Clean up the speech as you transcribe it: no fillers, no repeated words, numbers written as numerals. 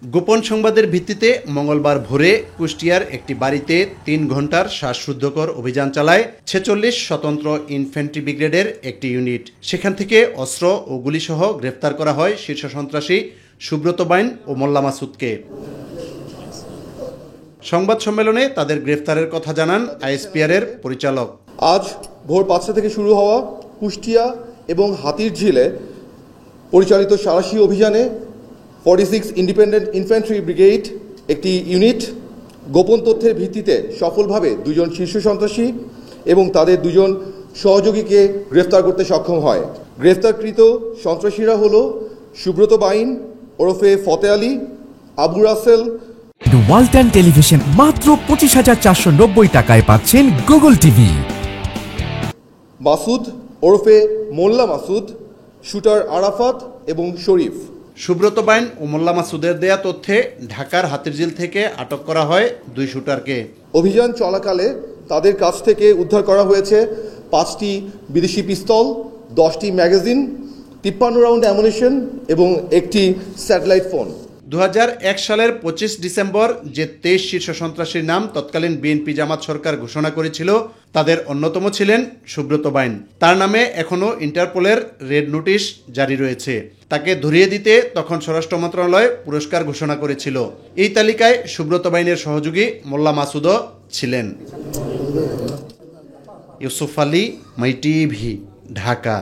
গোপন সংবাদের ভিত্তিতে মঙ্গলবার ভোরে কুষ্টিয়ার একটি বাড়িতে ৩ ঘন্টার শ্বাসরুদ্ধকর অভিযান চালায় ৪৬ স্বতন্ত্র ইনফ্যান্ট্রি ব্রিগেডের একটি ইউনিট। সেখান থেকে অস্ত্র ও গুলিসহ গ্রেফতার করা হয় শীর্ষ সন্ত্রাসী সুব্রত বাইন ও মোল্লা মাসুদকে। সংবাদ সম্মেলনে তাদের গ্রেফতারের কথা জানান আইএসপিআর-এর পরিচালক। আজ ভোর ৫টা থেকে শুরু হওয়া কুষ্টিয়া এবং হাতিরঝিলে পরিচালিত সাঁড়াশি অভিযানে 46 ইন্ডিপেন্ডেন্ট ইনফ্যান্ট্রি ব্রিগেড একটি ইউনিট গোপন তথ্যের ভিত্তিতে সফলভাবে 2 জন শীর্ষ সন্ত্রাসী এবং তাদের 2 জন সহযোগীকে গ্রেফতার করতে সক্ষম হয়। গ্রেফতারকৃত সন্ত্রাসীরা হল সুব্রত বাইন ওরফে ফতে আলী, আবু রাসেল। ওয়ালটন টেলিভিশন মাত্র 25,490 টাকায় পাচ্ছেন গুগল টিভি। মাসুদ ওরফে মোল্লা মাসুদ, শুটার আরাফাত এবং শরীফ। সুব্রত বাইন ও মোল্লা মাসুদের দেয়া তথ্যে ঢাকার হাতিরঝিল থেকে আটক করা হয় 2 শুটারকে। অভিযান চলাকালে তাদের কাছ থেকে উদ্ধার করা হয়েছে 5টি বিদেশি পিস্তল, 10টি ম্যাগাজিন, 53 রাউন্ড অ্যামুনিশন এবং একটি স্যাটেলাইট ফোন। 2001 সালের 25 ডিসেম্বর যে 23 শীর্ষ সন্ত্রাসীর নাম তৎকালীন বিএনপি জামাত সরকার ঘোষণা করেছিল তাদের অন্যতম ছিলেন সুব্রত বাইন। তার নামে এখনও ইন্টারপোলের রেড নোটিশ জারি রয়েছে। তাকে ধরিয়ে দিতে তখন স্বরাষ্ট্র মন্ত্রণালয় পুরস্কার ঘোষণা করেছিল। এই তালিকায় সুব্রত বাইনের সহযোগী মোল্লা মাসুদও ছিলেন। ইউসুফ আলী, মাই টিভি, ঢাকা।